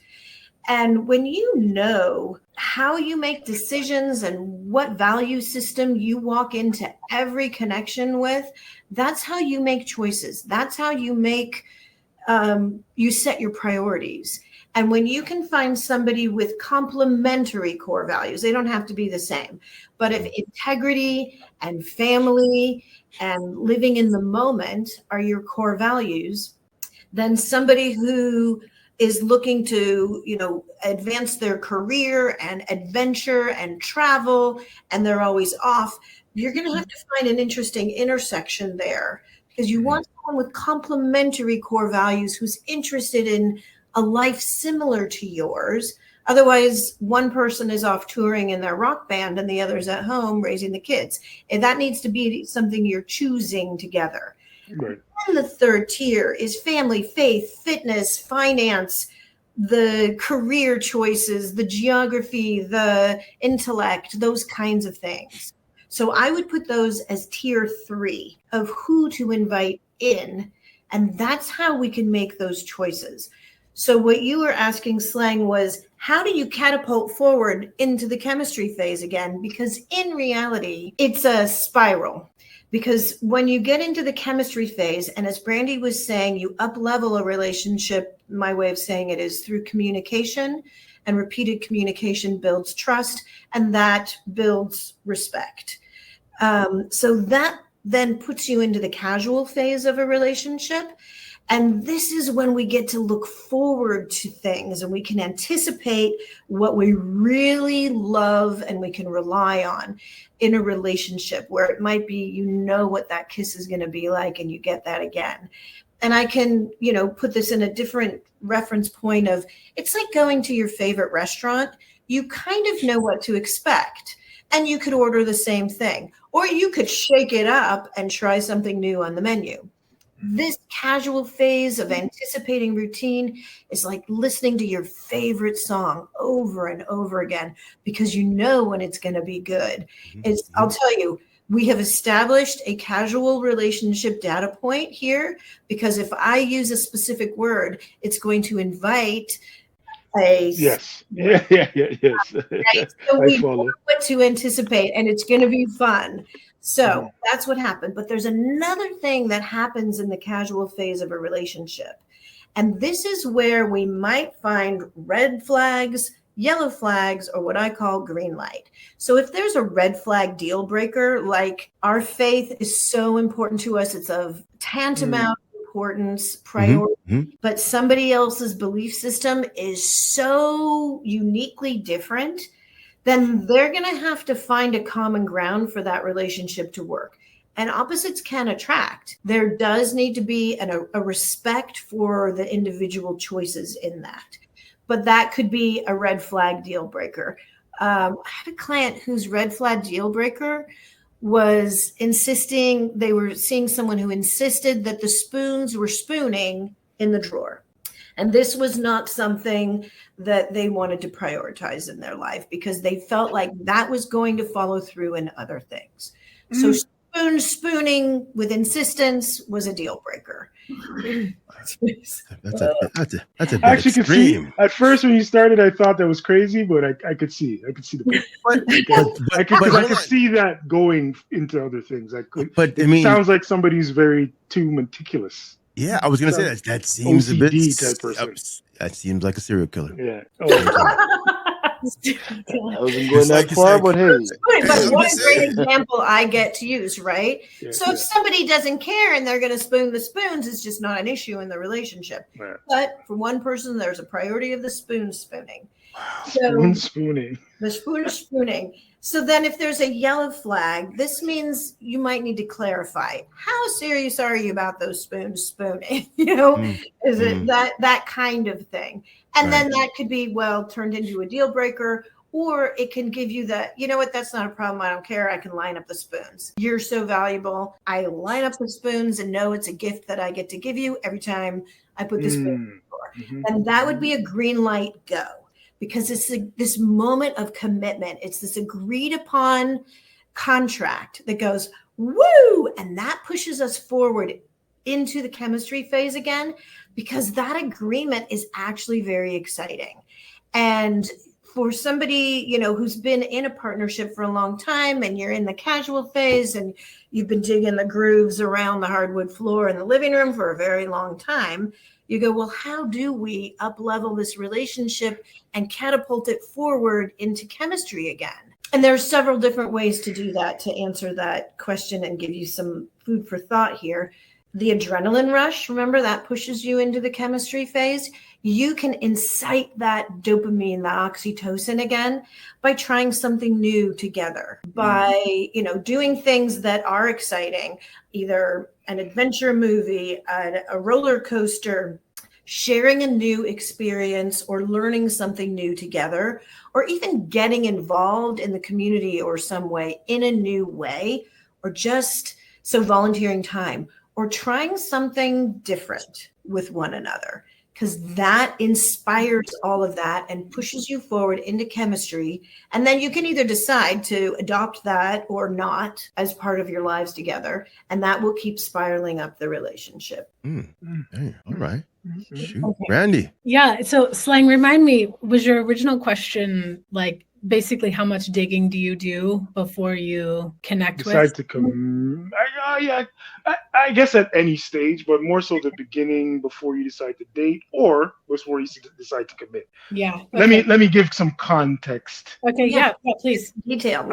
And when you know how you make decisions and what value system you walk into every connection with, that's how you make choices. That's how you make, you set your priorities. And when you can find somebody with complementary core values, they don't have to be the same, but if integrity and family and living in the moment are your core values, then somebody who is looking to, you know, advance their career and adventure and travel, and they're always off, you're going to have to find an interesting intersection there because you want someone with complementary core values who's interested in a life similar to yours. Otherwise, one person is off touring in their rock band and the other's at home raising the kids. And that needs to be something you're choosing together. Right. And the third tier is family, faith, fitness, finance, the career choices, the geography, the intellect, those kinds of things. So I would put those as tier 3 of who to invite in. And that's how we can make those choices. So what you were asking, Slang, was how do you catapult forward into the chemistry phase again? Because in reality, it's a spiral. Because when you get into the chemistry phase, and as Brandi was saying, you up-level a relationship, my way of saying it is through communication, and repeated communication builds trust, and that builds respect. So that then puts you into the casual phase of a relationship. And this is when we get to look forward to things and we can anticipate what we really love and we can rely on in a relationship, where it might be, you know, what that kiss is going to be like, and you get that again. And I can, you know, put this in a different reference point of, it's like going to your favorite restaurant. You kind of know what to expect, and you could order the same thing, or you could shake it up and try something new on the menu. This casual phase of anticipating routine is like listening to your favorite song over and over again, because you know when it's going to be good. I'll tell you, we have established a casual relationship data point here, because if I use a specific word, it's going to invite a yes. Yes. Right? So we know what to anticipate, and it's going to be fun. So that's what happened. But there's another thing that happens in the casual phase of a relationship. And this is where we might find red flags, yellow flags, or what I call green light. So if there's a red flag deal breaker, like our faith is so important to us, it's of tantamount importance, priority, but somebody else's belief system is so uniquely different, then they're going to have to find a common ground for that relationship to work. And opposites can attract. There does need to be a respect for the individual choices in that. But that could be a red flag deal breaker. I had a client whose red flag deal breaker was insisting, they were seeing someone who insisted that the spoons were spooning in the drawer. And this was not something that they wanted to prioritize in their life, because they felt like that was going to follow through in other things. So spooning with insistence was a deal breaker. That's a bit actually extreme. Could see, at first when you started, I thought that was crazy, but I could see the point. I could see that going into other things. But I mean, it sounds like somebody's very too meticulous. Yeah, I was gonna say that seems OCD a bit type person. That seems like a serial killer. Yeah. I wasn't going that far, but hey. But what a great example I get to use, right? Yeah, so if somebody doesn't care and they're going to spoon the spoons, it's just not an issue in the relationship. Yeah. But for one person, there's a priority of the spooning. Wow. So, spooning. The spooning. So then if there's a yellow flag, this means you might need to clarify. How serious are you about those spoons spooning? You know, is it that kind of thing? And then that could be, turned into a deal breaker, or it can give you that, you know what, that's not a problem. I don't care. I can line up the spoons. You're so valuable. I line up the spoons and know it's a gift that I get to give you every time I put this spoon in the drawer. And that would be a green light go. Because it's this moment of commitment. It's this agreed upon contract that goes, woo! And that pushes us forward into the chemistry phase again, because that agreement is actually very exciting. And for somebody, you know, who's been in a partnership for a long time, and you're in the casual phase and you've been digging the grooves around the hardwood floor in the living room for a very long time, you go, well, how do we up-level this relationship and catapult it forward into chemistry again? And there's several different ways to do that, to answer that question and give you some food for thought here. The adrenaline rush, remember, that pushes you into the chemistry phase. You can incite that dopamine, that oxytocin again, by trying something new together, by, you know, doing things that are exciting, either an adventure movie, a roller coaster, sharing a new experience, or learning something new together, or even getting involved in the community or some way in a new way, or just volunteering time, or trying something different with one another, because that inspires all of that and pushes you forward into chemistry. And then you can either decide to adopt that or not as part of your lives together, and that will keep spiraling up the relationship. Hey, all right. Shoot. Okay. Brandi. Yeah. So Slang, remind me, was your original question like basically how much digging do you do before you connect Decide with? to come. I guess at any stage, but more so the beginning before you decide to date or before you decide to commit. Yeah. Let me give some context. Okay. Yeah. Yeah, please. Detail.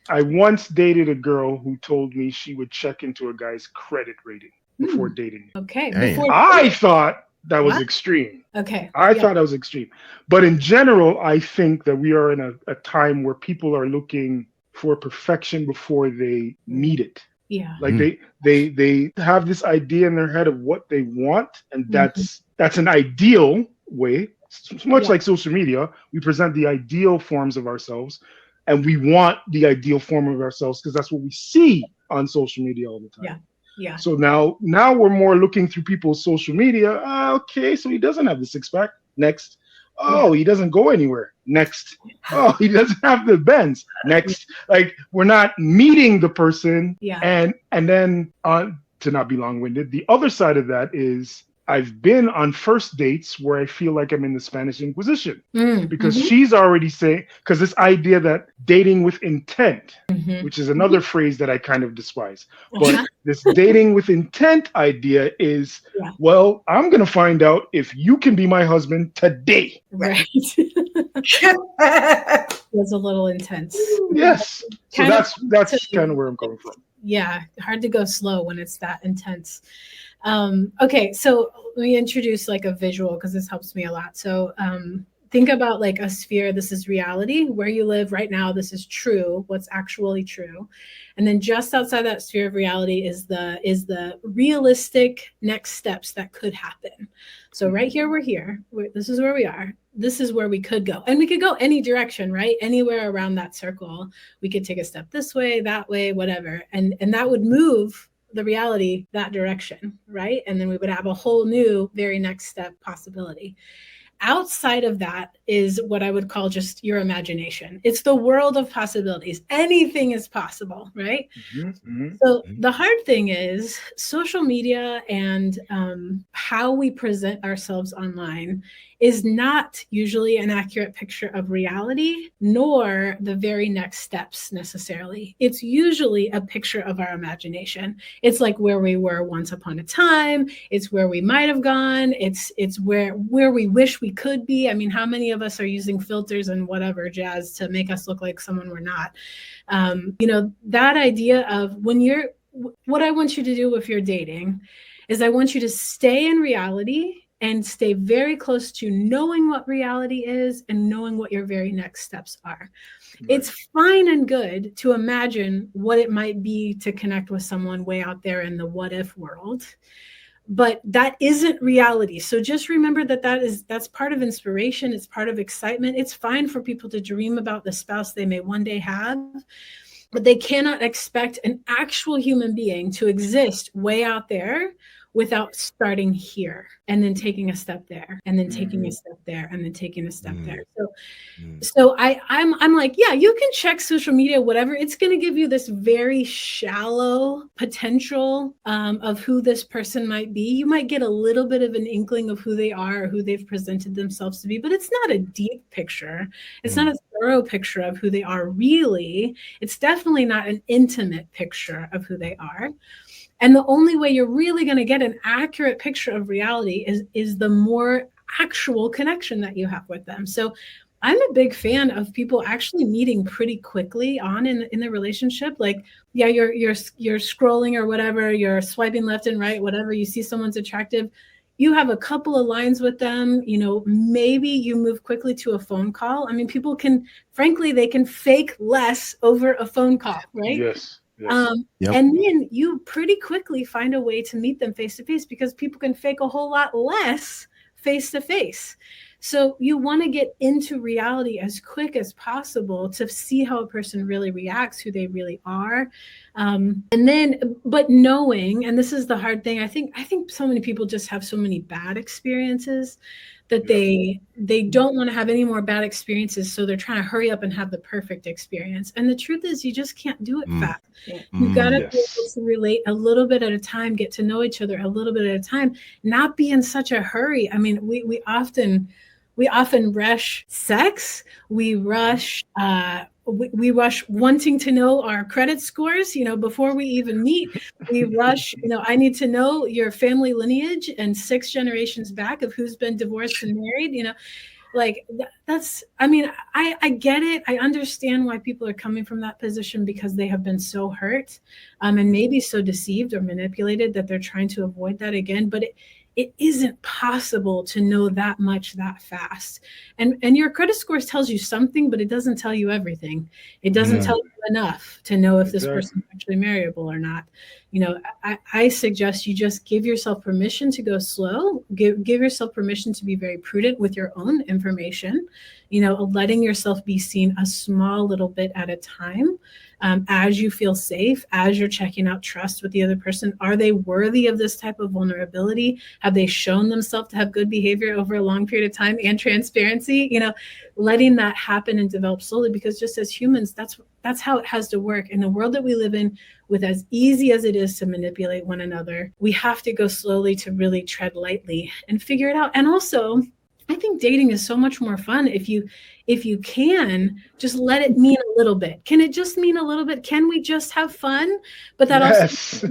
I once dated a girl who told me she would check into a guy's credit rating before dating him. Okay. Damn. I thought that was What? extreme. Okay. I thought that was extreme. But in general, I think that we are in a time where people are looking for perfection before they meet it. Yeah. Like they have this idea in their head of what they want, and that's an ideal way. Much like social media, we present the ideal forms of ourselves, and we want the ideal form of ourselves because that's what we see on social media all the time. Yeah. Yeah. So now we're more looking through people's social media. Okay, so he doesn't have the six pack. Next. Oh, he doesn't go anywhere. Next. Oh, he doesn't have the Benz. Next. Like, we're not meeting the person. Yeah. And then to not be long-winded, the other side of that is I've been on first dates where I feel like I'm in the Spanish Inquisition because she's already saying, because this idea that dating with intent, which is another phrase that I kind of despise, but this dating with intent idea is, well, I'm going to find out if you can be my husband today. Right. Was a little intense. Yes. So Kind of- that's kind of where I'm coming from. Yeah. Hard to go slow when it's that intense. Okay, so let me introduce like a visual because this helps me a lot. So think about like a sphere. This is reality, where you live right now. This is true, what's actually true. And then just outside that sphere of reality is the realistic next steps that could happen. So right here, we're here. This is where we are. This is where we could go. And we could go any direction, right? Anywhere around that circle. We could take a step this way, that way, whatever. And that would move the reality that direction, right? And then we would have a whole new very next step possibility. Outside of that is what I would call just your imagination. It's the world of possibilities. Anything is possible, right? So the hard thing is social media and how we present ourselves online is not usually an accurate picture of reality, nor the very next steps necessarily. It's usually a picture of our imagination. It's like where we were once upon a time. It's where we might have gone. It's where we wish we could be. I mean, how many of us are using filters and whatever jazz to make us look like someone we're not? That idea of what I want you to do if you're dating is I want you to stay in reality and stay very close to knowing what reality is and knowing what your very next steps are. Right. It's fine and good to imagine what it might be to connect with someone way out there in the what if world, but that isn't reality. So just remember that's part of inspiration. It's part of excitement. It's fine for people to dream about the spouse they may one day have, but they cannot expect an actual human being to exist way out there without starting here and then taking a step there and then taking a step there and then taking a step there. So I'm like, yeah, you can check social media, whatever. It's going to give you this very shallow potential of who this person might be. You might get a little bit of an inkling of who they are or who they've presented themselves to be, but it's not a deep picture. It's not a thorough picture of who they are really. It's definitely not an intimate picture of who they are. And the only way you're really going to get an accurate picture of reality is the more actual connection that you have with them. So I'm a big fan of people actually meeting pretty quickly on in the relationship. Like, yeah, you're scrolling or whatever, you're swiping left and right, whatever, you see someone's attractive. You have a couple of lines with them, maybe you move quickly to a phone call. I mean, people can, frankly, they can fake less over a phone call, right? Yes. And then you pretty quickly find a way to meet them face to face because people can fake a whole lot less face to face. So you want to get into reality as quick as possible to see how a person really reacts, who they really are. But knowing, and this is the hard thing, I think so many people just have so many bad experiences that they don't want to have any more bad experiences. So they're trying to hurry up and have the perfect experience. And the truth is you just can't do it fast. You got to be able to relate a little bit at a time, get to know each other a little bit at a time, not be in such a hurry. I mean, we often we often rush sex. We rush we rush wanting to know our credit scores, before we even meet. We rush, I need to know your family lineage and 6 generations back of who's been divorced and married. Like that's, I get it. I understand why people are coming from that position, because they have been so hurt and maybe so deceived or manipulated that they're trying to avoid that again. But it isn't possible to know that much that fast. And your credit scores tells you something, but it doesn't tell you everything. It doesn't tell you enough to know if this person is actually marriable or not. I suggest you just give yourself permission to go slow, give yourself permission to be very prudent with your own information, letting yourself be seen a small little bit at a time. As you feel safe, as you're checking out trust with the other person. Are they worthy of this type of vulnerability? Have they shown themselves to have good behavior over a long period of time and transparency? Letting that happen and develop slowly, because just as humans, that's how it has to work. In the world that we live in, with as easy as it is to manipulate one another, we have to go slowly to really tread lightly and figure it out. And also, I think dating is so much more fun if you can just let it mean a little bit. Can it just mean a little bit? Can we just have fun? But that also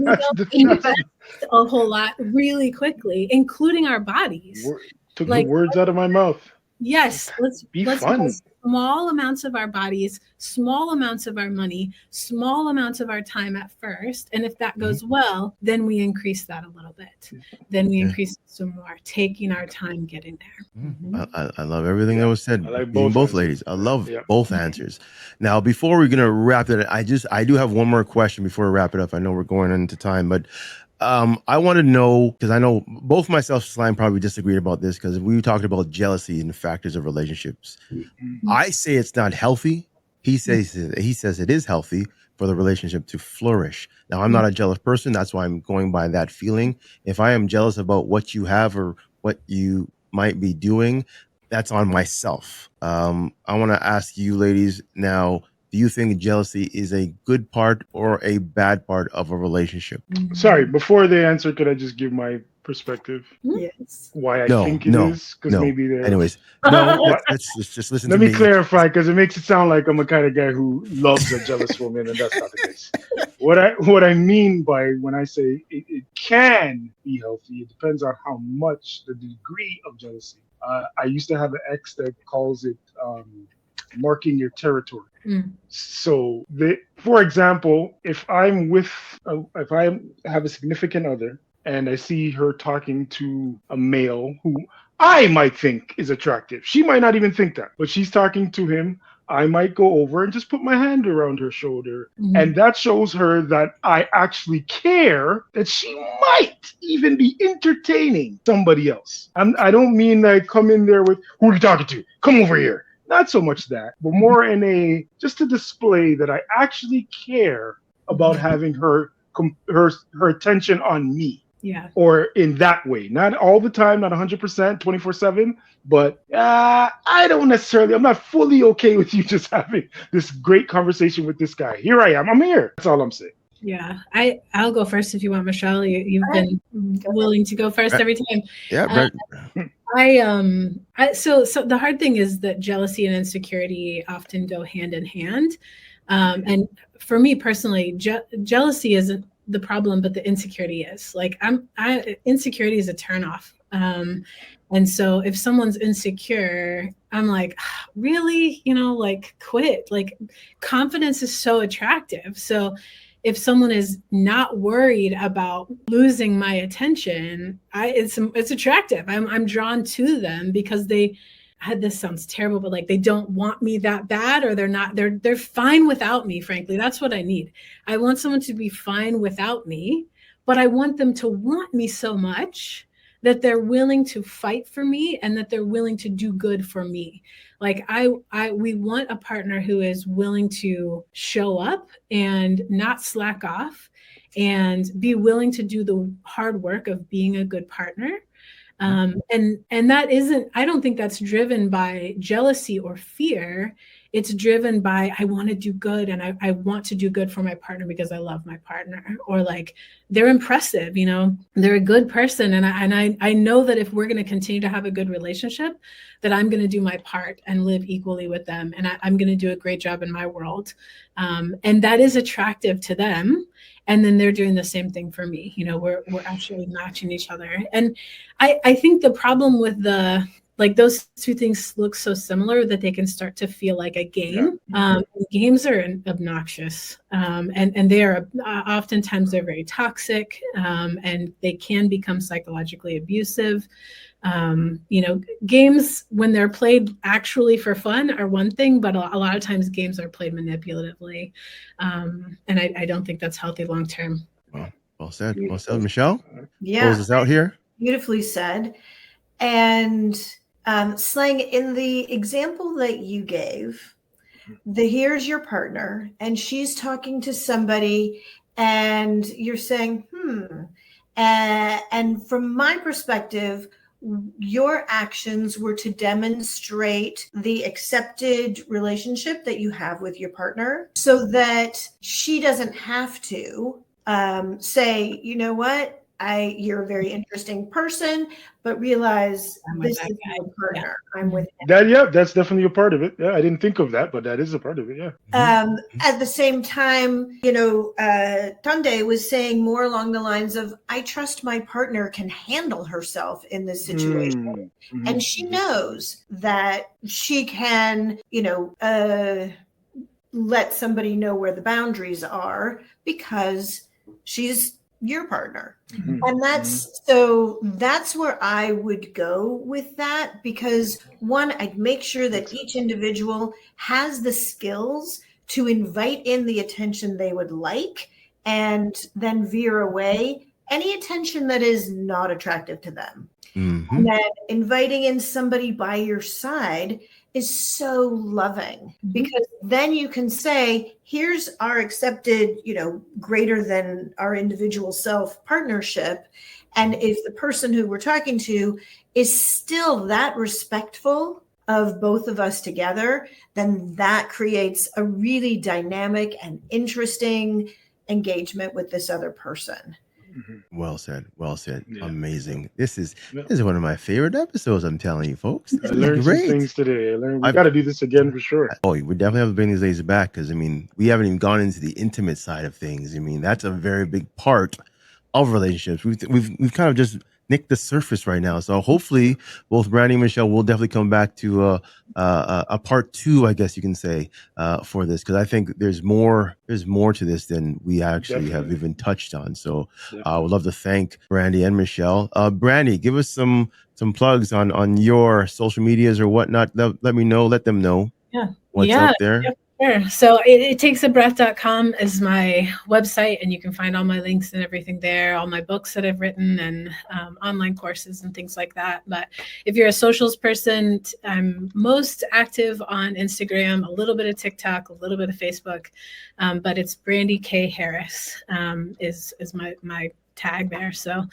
invest a whole lot really quickly, including our bodies. Took the words out of my mouth. Yes, let's fun. invest small amounts of our bodies, small amounts of our money, small amounts of our time at first. And if that goes well, then we increase that a little bit. Then we increase it some more, taking our time getting there. I love everything that was said. I like both ladies. I love both answers. Now, before we're gonna wrap it, I do have one more question before we wrap it up. I know we're going into time, but I want to know, because I know both myself and Slang probably disagreed about this, because we talked about jealousy and the factors of relationships. I say it's not healthy. He says it is healthy for the relationship to flourish. Now, I'm not a jealous person. That's why I'm going by that feeling. If I am jealous about what you have or what you might be doing, that's on myself. I want to ask you ladies now, do you think jealousy is a good part or a bad part of a relationship? Sorry, before they answer, could I just give my perspective? Yes. Why I think it is? Because maybe they're... Anyways, let's just listen to me. Let me clarify, because it makes it sound like I'm a kind of guy who loves a jealous woman, and that's not the case. What I mean by when I say it can be healthy, it depends on how much, the degree of jealousy. I used to have an ex that calls it marking your territory. So, for example, if I have a significant other and I see her talking to a male who I might think is attractive, she might not even think that, but she's talking to him, I might go over and just put my hand around her shoulder. And that shows her that I actually care, that she might even be entertaining somebody else. I don't mean that I come in there with, who are you talking to? Come over here. Not so much that, but more in just to display that I actually care about having her attention on me. Yeah. Or in that way. Not all the time, not 100%, 24/7, but I'm not fully okay with you just having this great conversation with this guy. Here I am. I'm here. That's all I'm saying. Yeah, I'll go first if you want, Michelle. You've been willing to go first every time. Yeah, so the hard thing is that jealousy and insecurity often go hand in hand. And for me personally, jealousy isn't the problem, but the insecurity is. Like insecurity is a turnoff. And so if someone's insecure, I'm like, really, quit. Like confidence is so attractive. So if someone is not worried about losing my attention, it's attractive. I'm drawn to them because this sounds terrible, but like they don't want me that bad, or they're fine without me. Frankly, that's what I need. I want someone to be fine without me, but I want them to want me so much that they're willing to fight for me and that they're willing to do good for me. Like we want a partner who is willing to show up and not slack off and be willing to do the hard work of being a good partner. And that isn't, I don't think that's driven by jealousy or fear. it's driven by, I want to do good, and I want to do good for my partner because I love my partner, or like they're impressive, you know, they're a good person. And I know that if we're going to continue to have a good relationship, that I'm going to do my part and live equally with them. And I'm going to do a great job in my world. And that is attractive to them. And then they're doing the same thing for me. You know, we're actually matching each other. And I think the problem with those two things look so similar that they can start to feel like a game. Games are obnoxious, and they are oftentimes they're very toxic, and they can become psychologically abusive. You know, games, when they're played actually for fun, are one thing, but a lot of times games are played manipulatively, and I don't think that's healthy long term. Well said. Well said, Michelle. Yeah, close us out here. Beautifully said. And Slang, in the example that you gave, here's your partner, and she's talking to somebody, and you're saying, and from my perspective, your actions were to demonstrate the accepted relationship that you have with your partner, so that she doesn't have to say, you know what, you're a very interesting person, but realize this is my partner. Yeah. I'm with him. That's definitely a part of it. Yeah, I didn't think of that, but that is a part of it. Yeah. At the same time, you know, Tunde was saying more along the lines of, I trust my partner can handle herself in this situation. And she knows that she can, you know, let somebody know where the boundaries are because she's your partner. And that's where I would go with that, because one, I'd make sure that each individual has the skills to invite in the attention they would like, and then veer away any attention that is not attractive to them. And then inviting in somebody by your side is so loving, because then you can say, here's our accepted, you know, greater than our individual self partnership. And if the person who we're talking to is still that respectful of both of us together, then that creates a really dynamic and interesting engagement with this other person. Well said. Well said. Yeah. Amazing. This is one of my favorite episodes. I'm telling you, folks. I learned some things today. We got to do this again for sure. Oh, we definitely have to bring these ladies back, because I mean, we haven't even gone into the intimate side of things. I mean, that's a very big part of relationships. We've kind of just nicked the surface right now. So hopefully, both Brandi and Michelle will definitely come back to a part 2, I guess you can say, for this, because I think there's more to this than we actually have even touched on. So I would love to thank Brandi and Michelle. Brandi, give us some plugs on your social medias or whatnot. Let them know what's up there. Yeah. Sure. So ittakesaBreath.com is my website, and you can find all my links and everything there, all my books that I've written, and online courses and things like that. But if you're a socials person, I'm most active on Instagram, a little bit of TikTok, a little bit of Facebook, but it's Brandi K. Harris is my tag there. So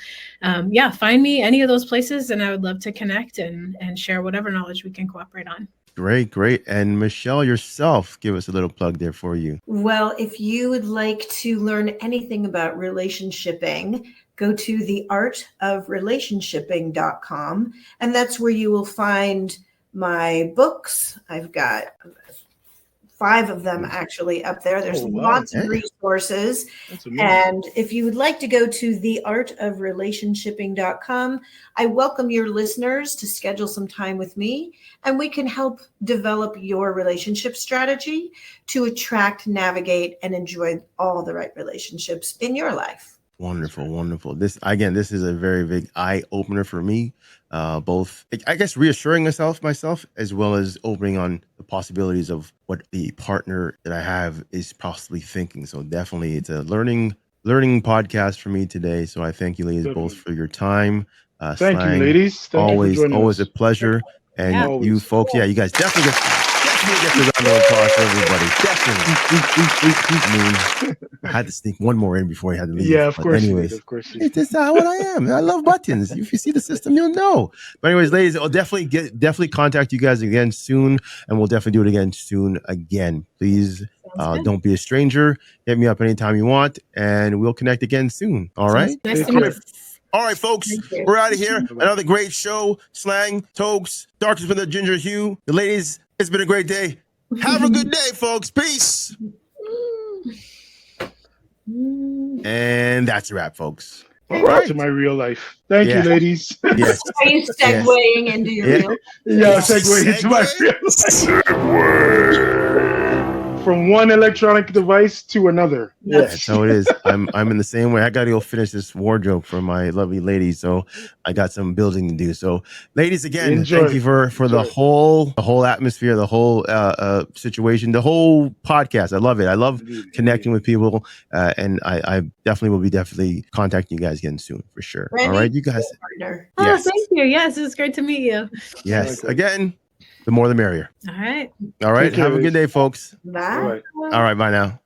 find me any of those places, and I would love to connect and share whatever knowledge we can cooperate on. Great. And Michelle, yourself, give us a little plug there for you. Well, if you would like to learn anything about relationship-ing, go to theartofrelationship.com, and that's where you will find my books. I've got 5 of them actually up there. There's lots of resources. And if you would like to go to theartofrelationship.com, I welcome your listeners to schedule some time with me, and we can help develop your relationship strategy to attract, navigate, and enjoy all the right relationships in your life. Wonderful. This is a very big eye opener for me. Both, I guess, reassuring myself, as well as opening on the possibilities of what the partner that I have is possibly thinking. So definitely, it's a learning podcast for me today. So I thank you, ladies, both for your time. Thank you, ladies. Always a pleasure. And you folks, you guys definitely Definitely get the round of applause for everybody. Definitely. I mean, I had to sneak one more in before he had to leave. Yeah, of but course. anyways, Of course. it's just what I am. I love buttons. If you see the system, you'll know. But anyways, ladies, I'll definitely contact you guys again soon, and we'll definitely do it again soon. Again, please don't be a stranger. Hit me up anytime you want, and we'll connect again soon. All right. Nice to meet you. All right, folks, we're out of here. Another great show. Slang, Toks, Darkest with the Ginger Hue. The ladies, it's been a great day. Have a good day, folks. Peace. And that's a wrap, folks. All right. To my real life. Thank you, ladies. Yes. Are you segueing into your real? Yeah, segue into my real life. From one electronic device to another. Yes. That's how it is. I'm in the same way. I got to go finish this wardrobe for my lovely lady, so I got some building to do. So, ladies, again, thank you for the whole atmosphere, the whole situation, the whole podcast. I love it. I love connecting with people, and I definitely will be contacting you guys again soon for sure. Brandi, all right, you guys. Oh, yes. thank you. Yes, it was great to meet you. Yes. Again, the more the merrier. All right. All right. Have a good day, folks. Bye. All right. Bye now.